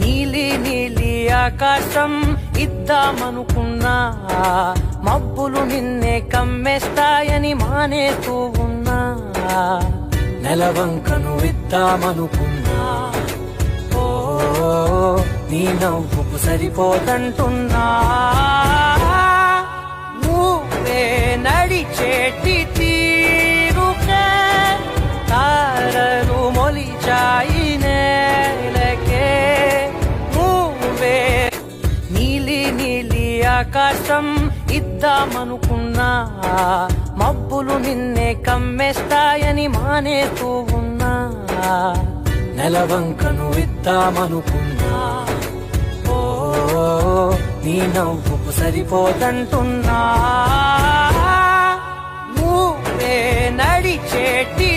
నీలి నీలి ఆకాశం ఇద్దామనుకున్నా, మబ్బులు నిన్నే కమ్మేస్తాయని మానేస్తూ ఉన్నా. నెలవంకను ఇద్దామనుకున్నా, ఓ నీ నవ్వుకు సరిపోదంటున్నా. నువ్వే నడిచేటి తీరుకే తారలు మొలిచాయి నేలకే. నువ్వే నీలి నీలి ఆకాశం ఇద్దామనుకున్నా, మబ్బులు నిన్నే కమ్మేస్తాయని మానేస్తూ ఉన్నా. నెలవంకను ఇద్దామనుకున్నా, ఓ నీ నవ్వుకు సరిపోదంటున్నా. నువ్వే నడిచేటి